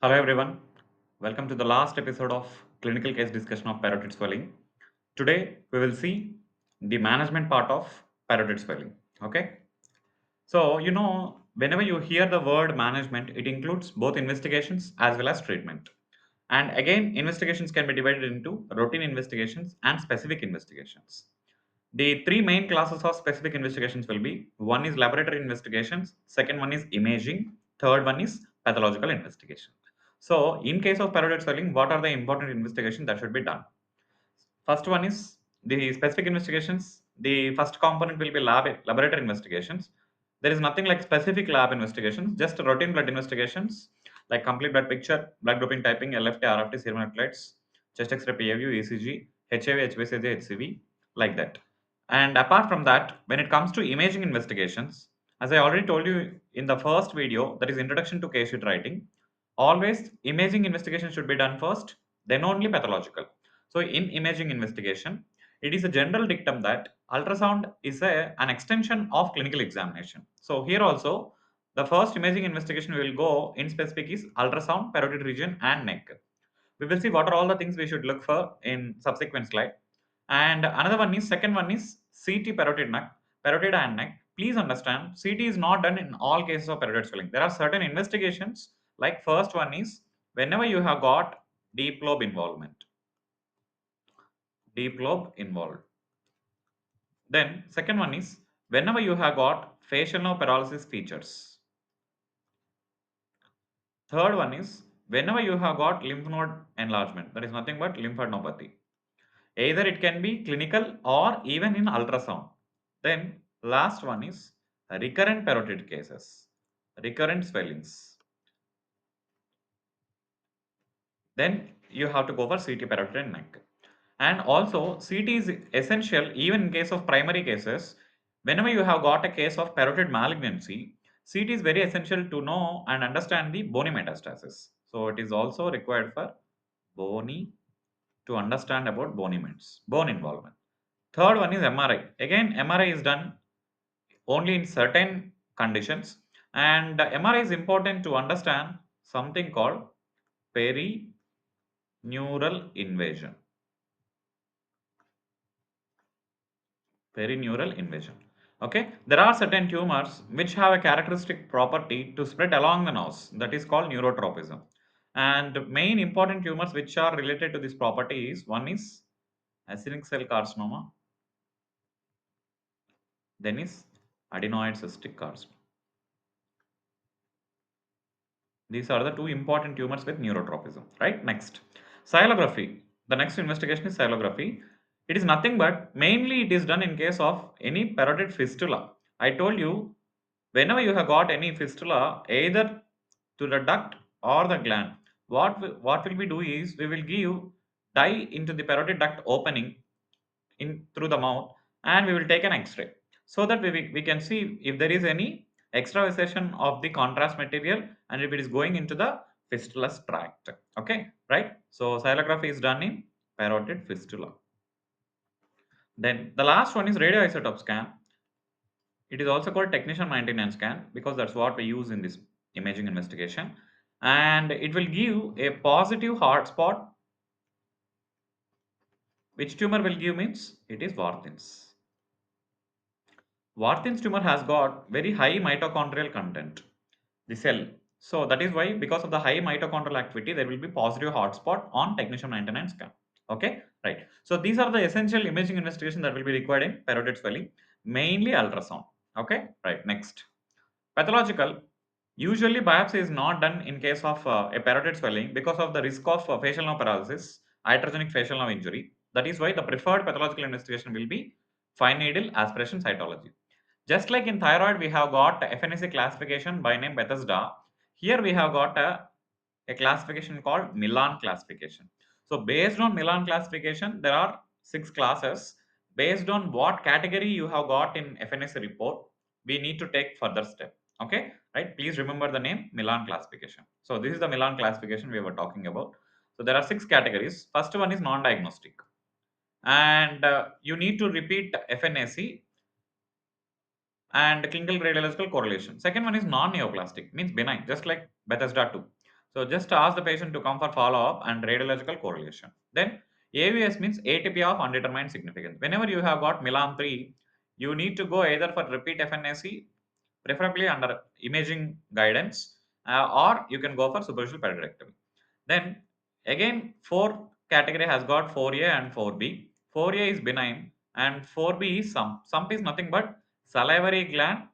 Hello everyone, welcome to the last episode of clinical case discussion of parotid swelling. Today we will see the management part of parotid swelling. Okay, so whenever you hear the word management, it includes both investigations as well as treatment. And again, investigations can be divided into routine investigations and specific investigations. The three main classes of specific investigations will be: one is laboratory investigations, second one is imaging, third one is pathological investigation. So, in case of parotid swelling, what are the important investigations that should be done? First one is the specific investigations. The first component will be laboratory investigations. There is nothing like specific lab investigations, just routine blood investigations like complete blood picture, blood grouping typing, LFT, RFT, serum electrolytes, chest X-ray, PAVU, ECG, HIV, HBsAg, HCV, like that. And apart from that, when it comes to imaging investigations, as I already told you in the first video, that is introduction to case sheet writing, always imaging investigation should be done first, then only pathological. So, in imaging investigation, it is a general dictum that ultrasound is an extension of clinical examination. So, here also, the first imaging investigation we will go in specific is ultrasound, parotid region, and neck. We will see what are all the things we should look for in subsequent slide. And another one is second one is CT parotid and neck. Please understand, CT is not done in all cases of parotid swelling. There are certain investigations. Like first one is whenever you have got deep lobe involvement deep lobe involved. Then second one is whenever you have got facial nerve paralysis features. Third one is whenever you have got lymph node enlargement, that is nothing but lymphadenopathy. Either it can be clinical or even in ultrasound. Then last one is recurrent parotid cases, recurrent swellings. Then you have to go for CT parotid and neck. And also CT is essential even in case of primary cases. Whenever you have got a case of parotid malignancy, CT is very essential to know and understand the bony metastasis. So it is also required for bony to understand about bone involvement. Third one is MRI. Again, MRI is done only in certain conditions, and MRI is important to understand something called perineural invasion. Perineural invasion. Okay, there are certain tumors which have a characteristic property to spread along the nose, that is called neurotropism. And main important tumors which are related to this property is one is acinic cell carcinoma, then is adenoid cystic carcinoma. These are the two important tumors with neurotropism, right? Next, cylography. The next investigation is cylography. It is nothing but mainly it is done in case of any parotid fistula. I told you whenever you have got any fistula either to the duct or the gland, what will we do is we will give dye into the parotid duct opening in through the mouth, and we will take an x-ray so that we can see if there is any extravasation of the contrast material and if it is going into the fistulous tract. Okay, right? So cylography is done in parotid fistula. Then the last one is radioisotope scan. It is also called technetium 99 scan because that's what we use in this imaging investigation, and it will give a positive hotspot. Which tumor will give means it is Warthin's. Warthin's tumor has got very high mitochondrial content, the cell. So that is why, because of the high mitochondrial activity, there will be positive hotspot on technetium 99 scan. Okay, right. So these are the essential imaging investigation that will be required in parotid swelling, mainly ultrasound. Okay, right. Next, pathological. Usually, biopsy is not done in case of a parotid swelling because of the risk of facial nerve paralysis, iatrogenic facial nerve injury. That is why the preferred pathological investigation will be fine needle aspiration cytology. Just like in thyroid, we have got FNAC classification by name Bethesda. Here we have got a classification called Milan classification. So based on Milan classification, there are 6 classes. Based on what category you have got in FNAC report, we need to take further step. Okay, right? Please remember the name Milan classification. So this is the Milan classification we were talking about. So there are 6 categories. First one is non-diagnostic, and you need to repeat FNAC and clinical radiological correlation. Second one is non-neoplastic, means benign, just like Bethesda 2. So just ask the patient to come for follow-up and radiological correlation. Then AVS means ATP of undetermined significance. Whenever you have got Milan 3, you need to go either for repeat FNAC, preferably under imaging guidance, or you can go for superficial periodictomy. Then again, fourth category has got 4A and 4B. 4A is benign and 4B is sump. Sump is nothing but salivary gland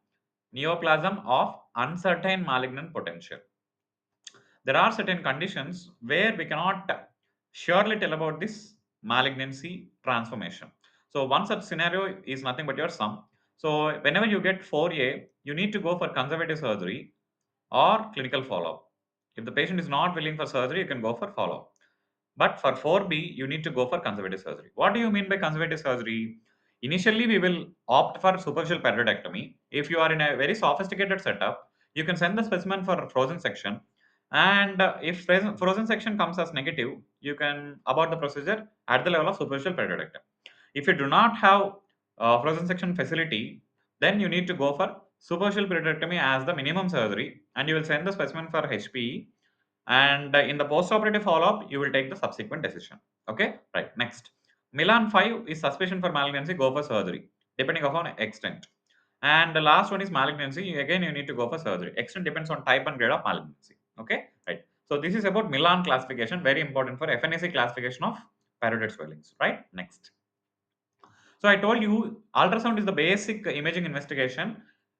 neoplasm of uncertain malignant potential. There are certain conditions where we cannot surely tell about this malignancy transformation. So one such scenario is nothing but your sum. So whenever you get 4A, you need to go for conservative surgery or clinical follow-up. If the patient is not willing for surgery, you can go for follow-up. But for 4B, you need to go for conservative surgery. What do you mean by conservative surgery? Initially, we will opt for superficial periodectomy. If you are in a very sophisticated setup, you can send the specimen for frozen section. And if frozen section comes as negative, you can abort the procedure at the level of superficial periodectomy. If you do not have frozen section facility, then you need to go for superficial periodectomy as the minimum surgery, and you will send the specimen for HPE, and in the post-operative follow-up you will take the subsequent decision. Okay, right. Next, Milan 5 is suspicion for malignancy, go for surgery depending upon extent. And the last one is malignancy, again you need to go for surgery. Extent depends on type and grade of malignancy. Okay, right. So this is about Milan classification, very important for FNAC classification of parotid swellings. Right. Next, so I told you ultrasound is the basic imaging investigation.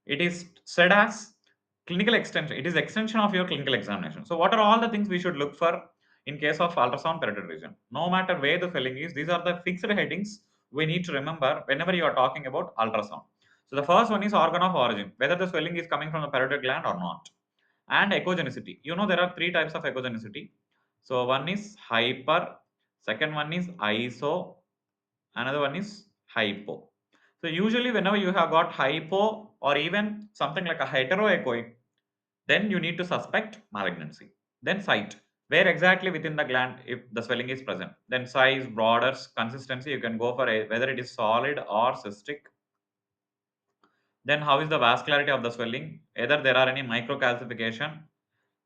It is said as clinical extension. It is extension of your clinical examination. So what are all the things we should look for in case of ultrasound parotid region? No matter where the swelling is, these are the fixed headings we need to remember whenever you are talking about ultrasound. So the first one is organ of origin, whether the swelling is coming from the parotid gland or not, and echogenicity. You know there are three types of echogenicity. So one is hyper, second one is iso, another one is hypo. So usually whenever you have got hypo or even something like a heteroechoic, then you need to suspect malignancy. Then site, where exactly within the gland if the swelling is present. Then size, borders, consistency, you can go for whether it is solid or cystic. Then how is the vascularity of the swelling, either there are any microcalcification.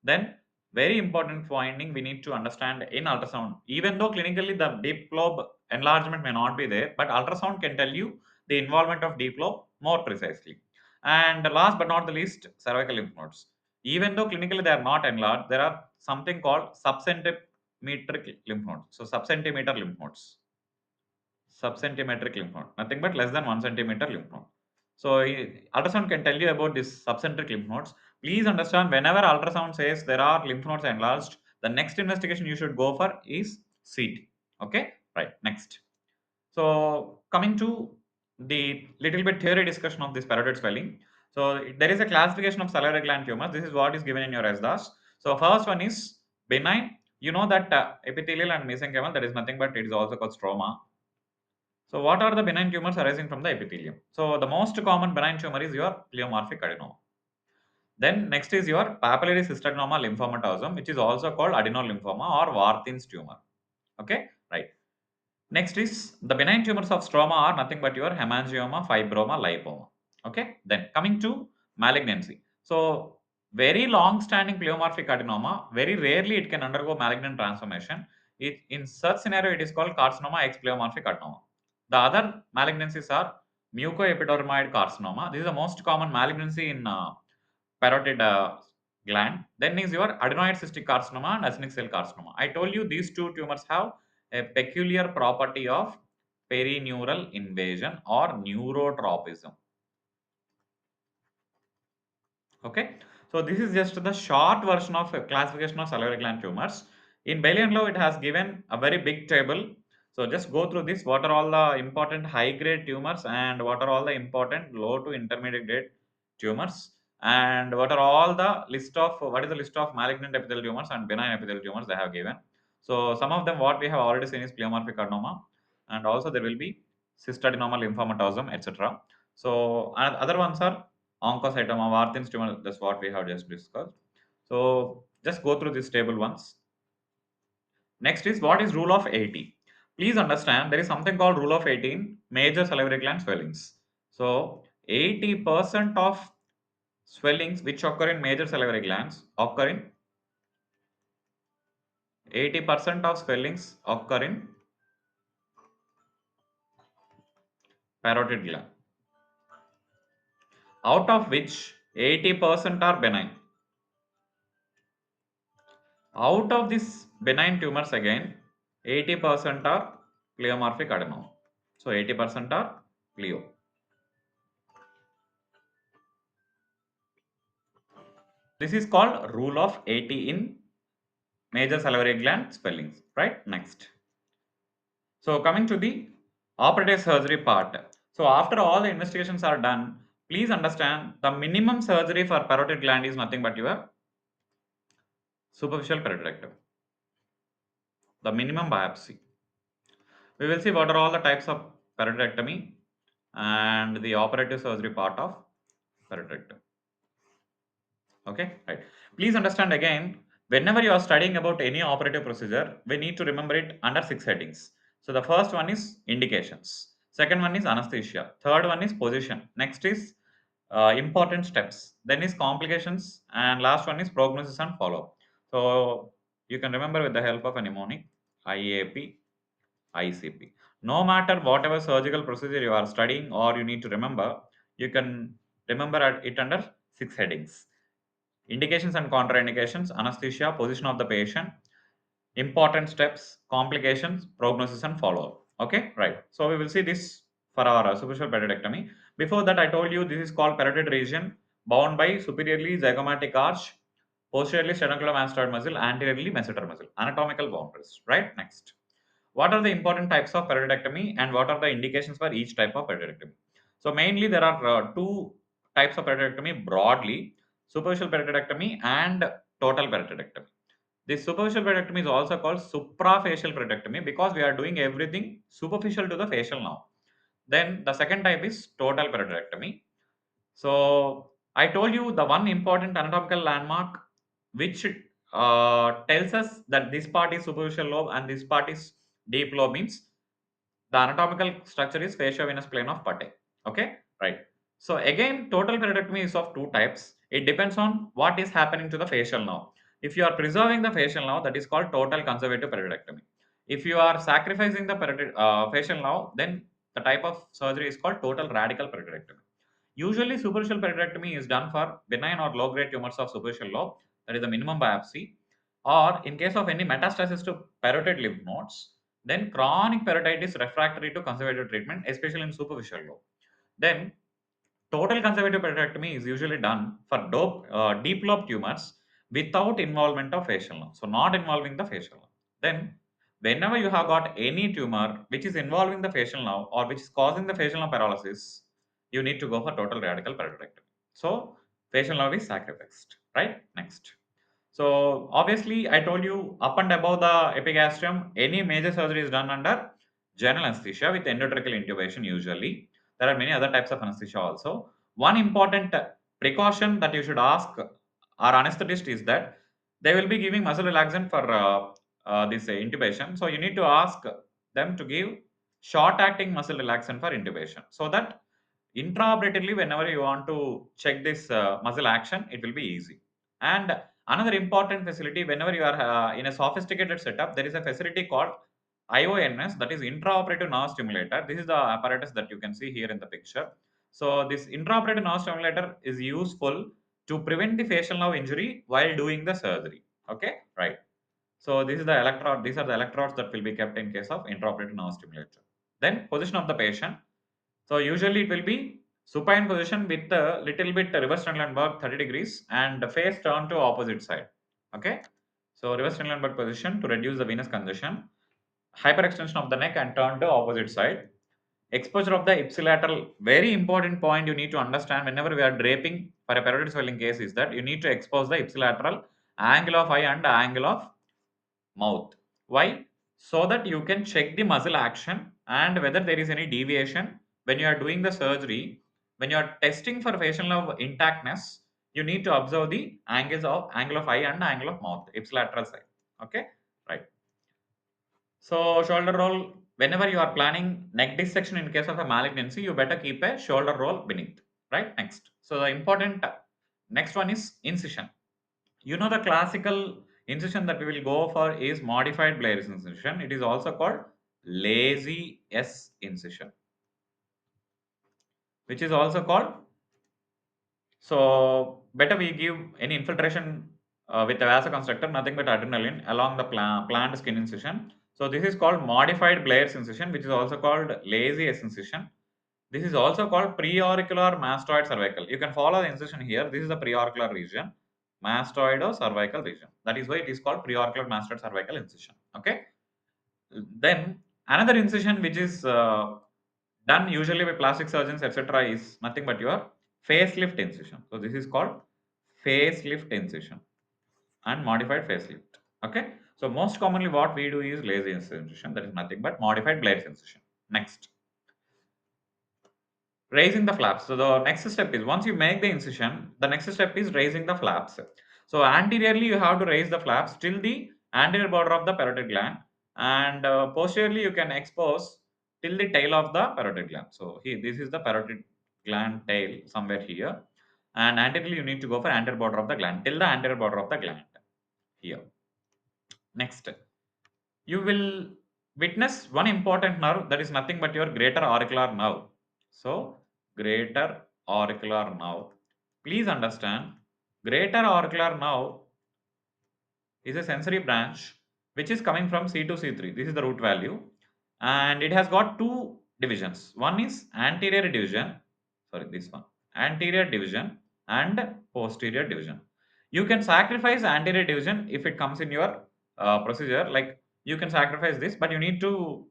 Then very important finding we need to understand in ultrasound, even though clinically the deep lobe enlargement may not be there, but ultrasound can tell you the involvement of deep lobe more precisely. And last but not the least, cervical lymph nodes. Even though clinically they are not enlarged, there are something called subcentimetric lymph nodes. So subcentimeter lymph nodes, subcentimetric lymph node, nothing but less than 1 centimeter lymph node. So ultrasound can tell you about this subcentric lymph nodes. Please understand, whenever ultrasound says there are lymph nodes enlarged, the next investigation you should go for is CT. Okay, right. Next, so coming to the little bit theory discussion of this parotid swelling. So there is a classification of salivary gland tumors. This is what is given in your SDAS. So first one is benign. You know that epithelial and mesenchymal, that is nothing but it is also called stroma. So what are the benign tumors arising from the epithelium? So the most common benign tumor is your pleomorphic adenoma. Then next is your papillary cystadenoma lymphomatosum, which is also called adenolymphoma or Warthin's tumor. Okay, right. Next is the benign tumors of stroma are nothing but your hemangioma, fibroma, lipoma. Okay, then coming to malignancy. So very long-standing pleomorphic adenoma, very rarely it can undergo malignant transformation. In such scenario, it is called carcinoma ex pleomorphic adenoma. The other malignancies are mucoepidermoid carcinoma. This is the most common malignancy in parotid gland. Then is your adenoid cystic carcinoma and acinic cell carcinoma. I told you these two tumors have a peculiar property of perineural invasion or neurotropism. Okay, so this is just the short version of classification of salivary gland tumors. In Bailey and Low, it has given a very big table. So just go through this. What are all the important high grade tumors and what are all the important low to intermediate grade tumors, and what are all the list of what is the list of malignant epithelial tumors and benign epithelial tumors they have given. So some of them what we have already seen is pleomorphic adenoma, and also there will be cystadenoma lymphomatosum, etc. So other ones are oncocytoma, Warthin's tumor, that's what we have just discussed. So just go through this table once. Next is what is rule of 80. Please understand there is something called rule of 18 major salivary gland swellings. So 80% of swellings which occur in major salivary glands occur in 80% of swellings occur in parotid gland, out of which 80% are benign. Out of these benign tumors again, 80% are pleomorphic adenoma. So 80% are pleo. This is called rule of 80 in major salivary gland swellings, right? Next. So coming to the operative surgery part. So after all the investigations are done, please understand the minimum surgery for parotid gland is nothing but your superficial parotidectomy, the minimum biopsy. We will see what are all the types of parotidectomy and the operative surgery part of parotidectomy. Okay, right. Please understand again, whenever you are studying about any operative procedure, we need to remember it under 6 headings. So the first one is indications, second one is anesthesia, third one is position, next is important steps, then is complications, and last one is prognosis and follow. So you can remember with the help of a mnemonic: IAP, ICP. No matter whatever surgical procedure you are studying or you need to remember, you can remember it under 6 headings: indications and contraindications, anesthesia, position of the patient, important steps, complications, prognosis, and follow up. Okay, right. So we will see this for our superficial parotidectomy. Before that, I told you this is called parotid region bound by superiorly zygomatic arch, posteriorly sternocleidomastoid muscle, anteriorly masseter muscle, anatomical boundaries. Right. Next. What are the important types of parotidectomy and what are the indications for each type of parotidectomy? So mainly there are two types of parotidectomy broadly: superficial parotidectomy and total parotidectomy. This superficial parotidectomy is also called suprafacial parotidectomy because we are doing everything superficial to the facial now. Then the second type is total parotidectomy. So I told you the one important anatomical landmark which tells us that this part is superficial lobe and this part is deep lobe means the anatomical structure is fasciovenous plane of Pate. Okay, right. So again, total parotidectomy is of two types. It depends on what is happening to the facial nerve. If you are preserving the facial nerve, that is called total conservative parotidectomy. If you are sacrificing the facial nerve, then the type of surgery is called total radical parotidectomy. Usually, superficial parotidectomy is done for benign or low-grade tumors of superficial lobe, that is the minimum biopsy, or in case of any metastasis to parotid lymph nodes, then chronic parotitis refractory to conservative treatment, especially in superficial lobe. Then total conservative parotidectomy is usually done for deep lobe tumors without involvement of facial nerve, so not involving the facial nerve. Then, whenever you have got any tumor which is involving the facial nerve or which is causing the facial nerve paralysis, you need to go for total radical parotidectomy. So, facial nerve is sacrificed, right? Next. So obviously, I told you up and above the epigastrium, any major surgery is done under general anesthesia with endotracheal intubation usually. There are many other types of anesthesia also. One important precaution that you should ask our anesthetist is that they will be giving muscle relaxant for this intubation. So you need to ask them to give short acting muscle relaxant for intubation so that intraoperatively whenever you want to check this muscle action, it will be easy. And another important facility, whenever you are in a sophisticated setup, there is a facility called IONS, that is intraoperative nerve stimulator. This is the apparatus that you can see here in the picture. So this intraoperative nerve stimulator is useful to prevent the facial nerve injury while doing the surgery. Okay, right. So this is the electrode. These are the electrodes that will be kept in case of intraoperative nerve stimulator. Then position of the patient. So usually it will be supine position with a little bit reverse Trendelenburg 30 degrees and the face turned to opposite side. Okay. So reverse Trendelenburg position to reduce the venous congestion. Hyperextension of the neck and turn to opposite side. Exposure of the ipsilateral. Very important point you need to understand whenever we are draping for a parotid swelling case is that you need to expose the ipsilateral angle of eye and angle of mouth. Why? So that you can check the muscle action and whether there is any deviation when you are doing the surgery. When you are testing for facial nerve intactness, you need to observe the angles of angle of eye and angle of mouth, ipsilateral side. Okay, right. So shoulder roll. Whenever you are planning neck dissection in case of a malignancy, you better keep a shoulder roll beneath. Right. Next. So the important next one is incision. You know the classical incision that we will go for is modified Blair's incision. It is also called lazy S incision, which is also called. So better we give any infiltration with a vasoconstrictor, nothing but adrenaline along the planned skin incision. So this is called modified Blair's incision, which is also called lazy S incision. This is also called preauricular mastoid cervical. You can follow the incision here. This is the preauricular region, mastoid or cervical region. That is why it is called preauricular mastoid cervical incision. Okay. Then another incision which is done usually by plastic surgeons, etc., is nothing but your facelift incision. So this is called facelift incision and modified facelift. Okay. So most commonly what we do is lazy incision. That is nothing but modified blade incision. Next, raising the flaps. So the next step is, once you make the incision, the next step is raising the flaps. So anteriorly you have to raise the flaps till the anterior border of the parotid gland, and posteriorly you can expose till the tail of the parotid gland. So here this is the parotid gland tail somewhere here, and anteriorly you need to go for anterior border of the gland till the anterior border of the gland here. Next, you will witness one important nerve, that is nothing but your greater auricular nerve. So, greater auricular nerve. Please understand, greater auricular nerve is a sensory branch which is coming from C to C3. This is the root value, and it has got two divisions. One is anterior division, sorry, this one, anterior division and posterior division. You can sacrifice anterior division if it comes in your procedure, like you can sacrifice this, but you need to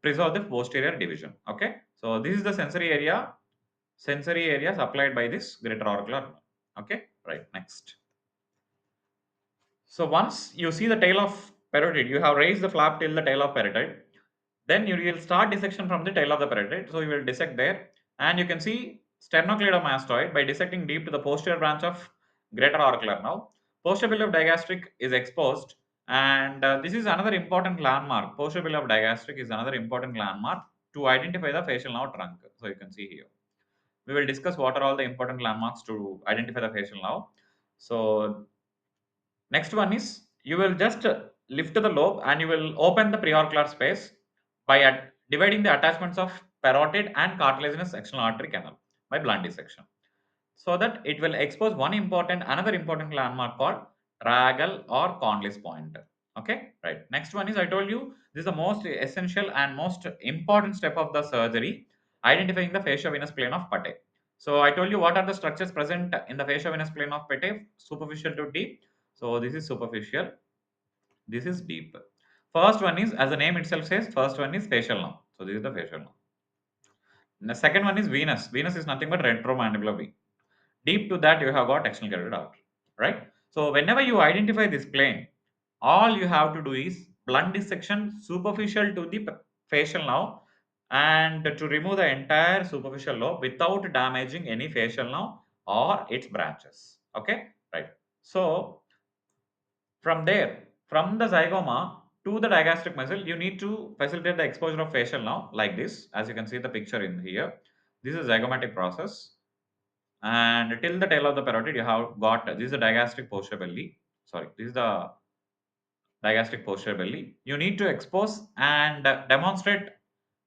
preserve the posterior division. Okay, so this is the sensory area supplied by this greater auricular nerve. Okay, right. Next, so once you see the tail of parotid, you have raised the flap till the tail of parotid. Then you will start dissection from the tail of the parotid. So you will dissect there, and you can see sternocleidomastoid by dissecting deep to the posterior branch of greater auricular nerve. Posterior of digastric is exposed, and this is another important landmark. Posterior of digastric is another important landmark to identify the facial nerve trunk. So you can see here. We will discuss what are all the important landmarks to identify the facial nerve. So next one is, you will just lift the lobe and you will open the preauricular space by dividing the attachments of parotid and cartilaginous external artery canal by blunt dissection, so that it will expose another important landmark called tragal or Conley's point. Okay, right. Next one is, I told you this is the most essential and most important step of the surgery, identifying the fasciavenous plane of Pate. So I told you what are the structures present in the fasciavenous plane of Pate, superficial to deep. So this is superficial, this is deep. First one is, as the name itself says, first one is facial nerve. So this is the facial nerve. The second one is venous. Venous is nothing but retromandibular vein. Deep to that you have got external carotid artery, right? So whenever you identify this plane, all you have to do is blunt dissection superficial to the facial nerve, and to remove the entire superficial lobe without damaging any facial nerve or its branches. Okay, right. So from there, from the zygoma to the digastric muscle, you need to facilitate the exposure of facial nerve like this. As you can see the picture in here, this is zygomatic process, and till the tail of the parotid you have got, this is the digastric posterior belly. Sorry, this is the digastric posterior belly. You need to expose and demonstrate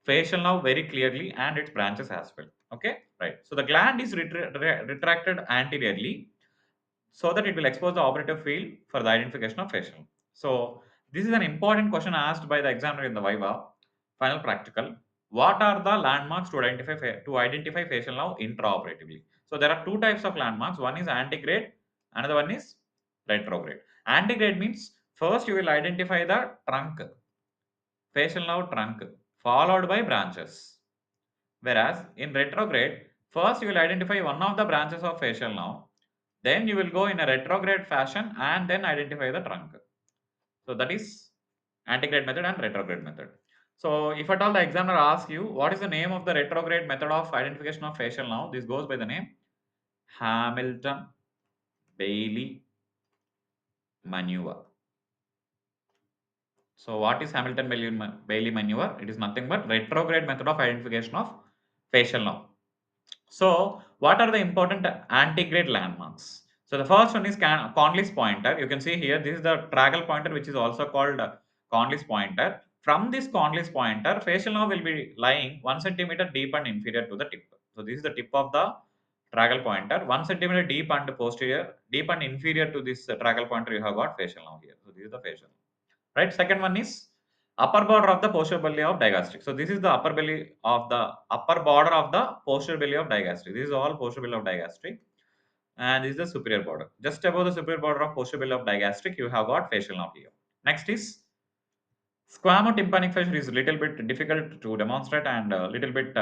facial nerve very clearly and its branches as well. Okay, right. So the gland is retracted anteriorly, so that it will expose the operative field for the identification of facial. So this is an important question asked by the examiner in the Viva final practical. What are the landmarks to identify facial nerve intraoperatively? So there are two types of landmarks. One is antegrade, another one is retrograde. Antegrade means first you will identify the trunk, facial nerve trunk, followed by branches. Whereas in retrograde, first you will identify one of the branches of facial nerve, then you will go in a retrograde fashion and then identify the trunk. So that is antegrade method and retrograde method. So if at all the examiner asks you what is the name of the retrograde method of identification of facial nerve, this goes by the name Hamilton Bailey maneuver. So what is Hamilton Bailey maneuver? It is nothing but retrograde method of identification of facial nerve. So what are the important antegrade landmarks? So the first one is Conley's pointer. You can see here, this is the tragal pointer, which is also called Conley's pointer. From this Conley's pointer, facial nerve will be lying 1 centimeter deep and inferior to the tip. So this is the tip of the tragal pointer. 1 centimeter deep and posterior, deep and inferior to this tragal pointer, you have got facial nerve here. So this is the facial nerve. Right. Second one is upper border of the posterior belly of digastric. So this is the upper border of the posterior belly of digastric. This is all posterior belly of digastric, and this is the superior border. Just above the superior border of posterior belly of digastric, you have got facial nerve here. Next is squamotympanic fissure is a little bit difficult to demonstrate and a little bit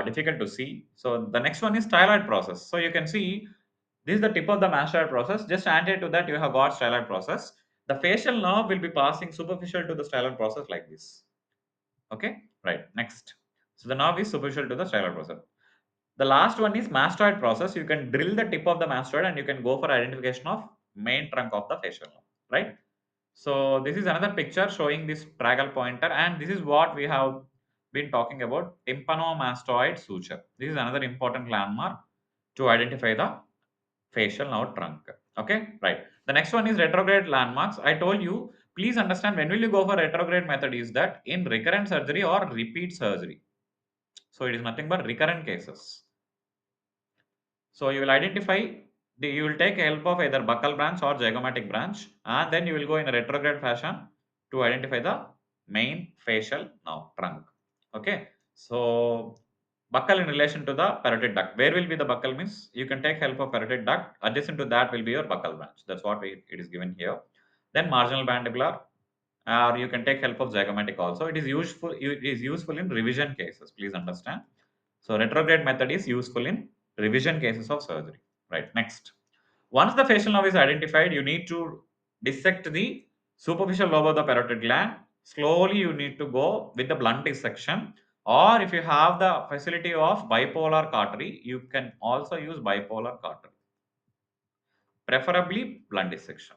difficult to see. So the next one is styloid process. So you can see this is the tip of the mastoid process. Just anterior to that, you have got styloid process. The facial nerve will be passing superficial to the styloid process like this. Okay, right. Next. So the nerve is superficial to the styloid process. The last one is mastoid process. You can drill the tip of the mastoid and you can go for identification of main trunk of the facial nerve, right? So this is another picture showing this tragal pointer, and this is what we have been talking about, tympanomastoid suture. This is another important landmark to identify the facial nerve trunk. Okay, right. The next one is retrograde landmarks. I told you, please understand, when will you go for retrograde method is that in recurrent surgery or repeat surgery. So it is nothing but recurrent cases. So you will identify, you will take help of either buccal branch or zygomatic branch, and then you will go in a retrograde fashion to identify the main facial nerve trunk. Okay. So buccal in relation to the parotid duct. Where will be the buccal means you can take help of parotid duct. Adjacent to that will be your buccal branch. That's what it is given here. Then marginal mandibular, or you can take help of zygomatic also. It is useful. It is useful in revision cases. Please understand. So retrograde method is useful in revision cases of surgery. Right. Next, once the facial nerve is identified, you need to dissect the superficial lobe of the parotid gland. Slowly, you need to go with the blunt dissection. Or if you have the facility of bipolar cautery, you can also use bipolar cautery, preferably blunt dissection.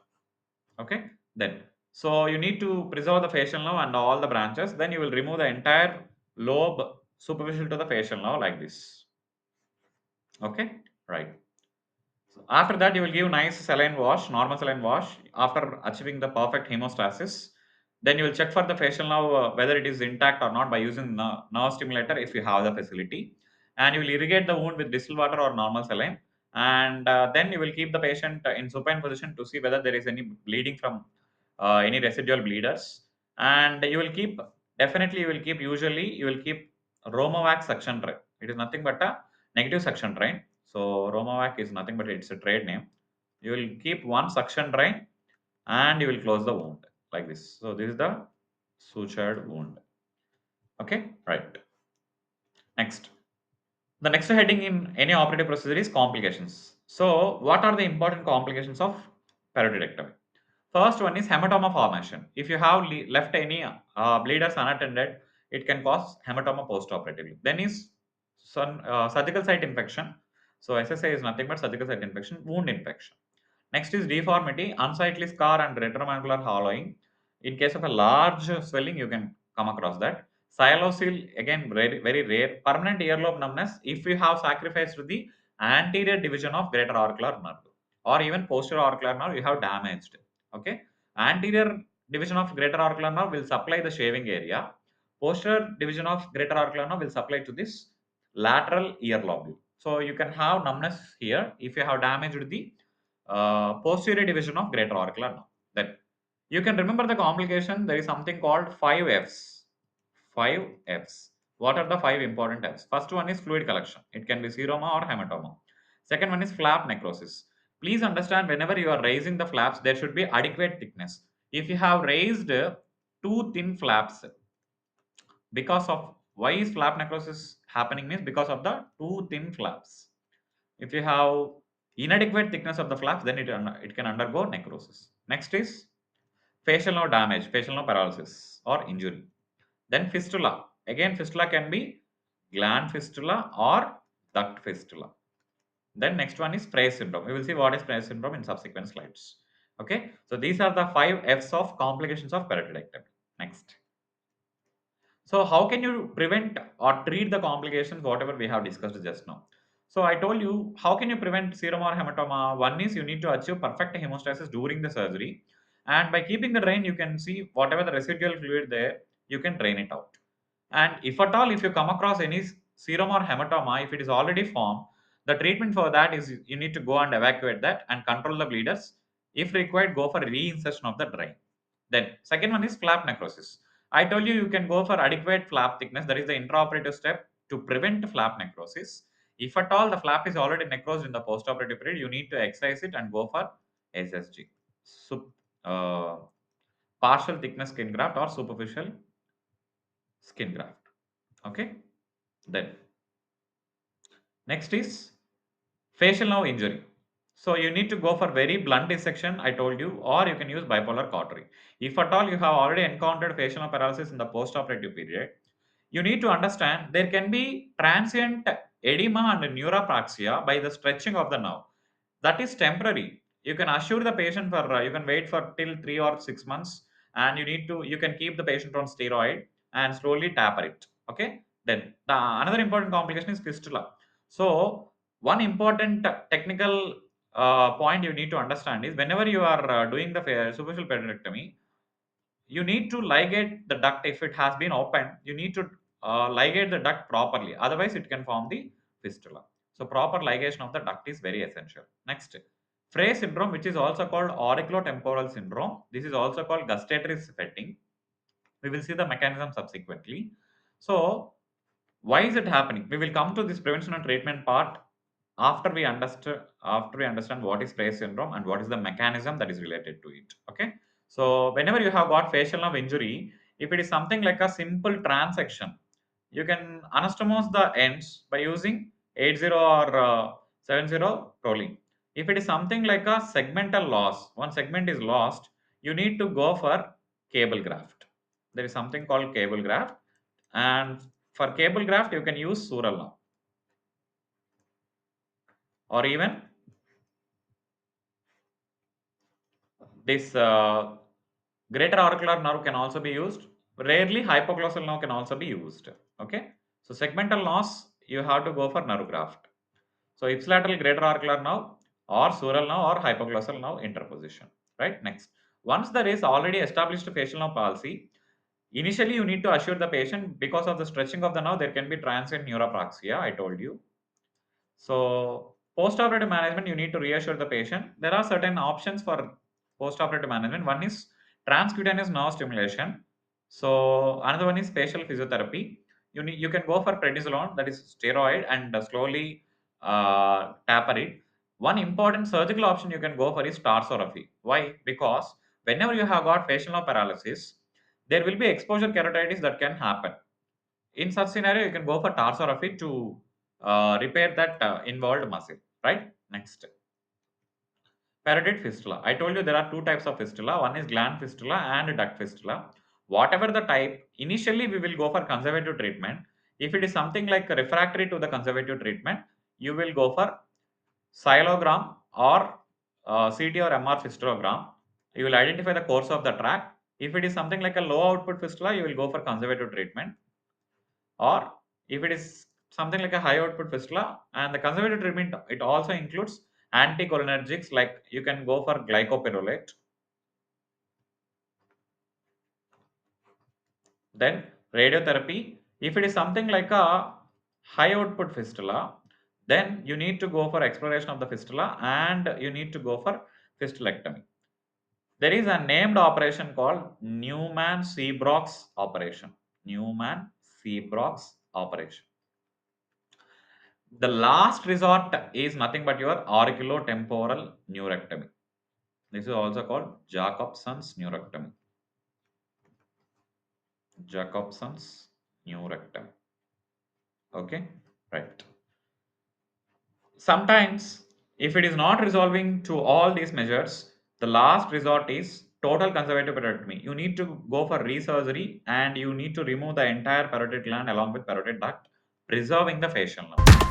Okay. Then, so you need to preserve the facial nerve and all the branches. Then you will remove the entire lobe superficial to the facial nerve like this. Okay. Right. So after that, you will give nice saline wash, normal saline wash after achieving the perfect hemostasis. Then you will check for the facial nerve whether it is intact or not by using nerve stimulator if you have the facility. And you will irrigate the wound with distilled water or normal saline. And then you will keep the patient in supine position to see whether there is any bleeding from any residual bleeders. And you will keep, definitely, you will keep Romovac suction tray. It is nothing but a negative suction drain. So Romovac is nothing but it's a trade name. You will keep one suction drain and you will close the wound like this. So this is the sutured wound. Okay, right. Next. The next heading in any operative procedure is complications. So what are the important complications of parotidectomy? First one is hematoma formation. If you have left any bleeders unattended, it can cause hematoma postoperatively. Then is surgical site infection. So SSI is nothing but surgical site infection, wound infection. Next is deformity, unsightly scar and retromandibular hollowing. In case of a large swelling, you can come across that. Sialocele, again, very, very rare. Permanent earlobe numbness, if you have sacrificed the anterior division of greater auricular nerve or even posterior auricular nerve, you have damaged. Okay. Anterior division of greater auricular nerve will supply the shaving area. Posterior division of greater auricular nerve will supply to this lateral ear lobule. So you can have numbness here if you have damaged the posterior division of greater auricular nerve. Then you can remember the complication. There is something called 5Fs. 5Fs. What are the 5 important Fs? First one is fluid collection. It can be seroma or hematoma. Second one is flap necrosis. Please understand, whenever you are raising the flaps, there should be adequate thickness. If you have raised too thin flaps, because of, why is flap necrosis happening means because of the too thin flaps. If you have inadequate thickness of the flaps, then it can undergo necrosis. Next is facial nerve damage, facial nerve paralysis or injury. Then fistula. Again, fistula can be gland fistula or duct fistula. Then next one is Frey syndrome. We will see what is Frey syndrome in subsequent slides. Okay, so these are the 5 F's of complications of parotidectomy. Next. So how can you prevent or treat the complications whatever we have discussed just now? So I told you, how can you prevent serum or hematoma? One is you need to achieve perfect hemostasis during the surgery, and by keeping the drain, you can see whatever the residual fluid there, you can drain it out. And if at all, if you come across any serum or hematoma, if it is already formed, the treatment for that is you need to go and evacuate that and control the bleeders. If required, go for reinsertion of the drain. Then second one is flap necrosis. I told you you can go for adequate flap thickness. That is the intraoperative step to prevent flap necrosis. If at all the flap is already necrosed in the postoperative period, you need to excise it and go for SSG. Sup, uh, Partial thickness skin graft or superficial skin graft. Okay. Then next is facial nerve injury. So you need to go for very blunt dissection, I told you, or you can use bipolar cautery. If at all you have already encountered facial nerve paralysis in the postoperative period, you need to understand there can be transient edema and neuropraxia by the stretching of the nerve. That is temporary. You can assure the patient for you can wait for till 3 or 6 months, and you can keep the patient on steroid and slowly taper it. Okay. Then another important complication is fistula. So one important technical point you need to understand is whenever you are doing the superficial peritectomy, you need to ligate the duct. If it has been opened, you need to ligate the duct properly, otherwise it can form the fistula. So proper ligation of the duct is very essential. Next, Frey syndrome, which is also called auriculotemporal syndrome. This is also called gustatory fetting. We will see the mechanism subsequently. So why is it happening? We will come to this prevention and treatment part after we understand what is Frey syndrome and what is the mechanism that is related to it. Okay. So whenever you have got facial nerve injury, if it is something like a simple transection, you can anastomose the ends by using 80 or 70 tolling. If it is something like a segmental loss, one segment is lost, you need to go for cable graft. There is something called cable graft, and for cable graft you can use sural nerve, or even this greater auricular nerve can also be used. Rarely hypoglossal nerve can also be used. Okay. So segmental loss, you have to go for nerve graft. So ipsilateral greater auricular nerve or sural nerve or hypoglossal nerve interposition. Right. Next, once there is already established facial nerve palsy, initially you need to assure the patient because of the stretching of the nerve there can be transient neuropraxia. I told you. So post-operative management, you need to reassure the patient. There are certain options for post-operative management. One is transcutaneous nerve stimulation. So another one is facial physiotherapy. You can go for prednisolone, that is steroid, and slowly taper it. One important surgical option you can go for is tarsorrhaphy. Why? Because whenever you have got facial nerve paralysis, there will be exposure keratitis that can happen. In such scenario, you can go for tarsorrhaphy to repair that involved muscle. Right. Next, parotid fistula. I told you there are two types of fistula. One is gland fistula and duct fistula. Whatever the type, initially we will go for conservative treatment. If it is something like refractory to the conservative treatment, you will go for scilogram or CT or MR fistulogram. You will identify the course of the tract. If it is something like a low output fistula, you will go for conservative treatment. Or if it is something like a high output fistula, and the conservative treatment, it also includes anticholinergics, like you can go for glycopyrrolate. Then radiotherapy. If it is something like a high output fistula, then you need to go for exploration of the fistula and you need to go for fistulectomy. There is a named operation called Newman-Seabrock's operation. Newman-Seabrock's operation. The last resort is nothing but your auriculotemporal neurectomy. This is also called Jacobson's neurectomy. Jacobson's neurectomy. Okay, right. Sometimes, if it is not resolving to all these measures, the last resort is total conservative parotidectomy. You need to go for resurgery and you need to remove the entire parotid gland along with parotid duct, preserving the facial nerve.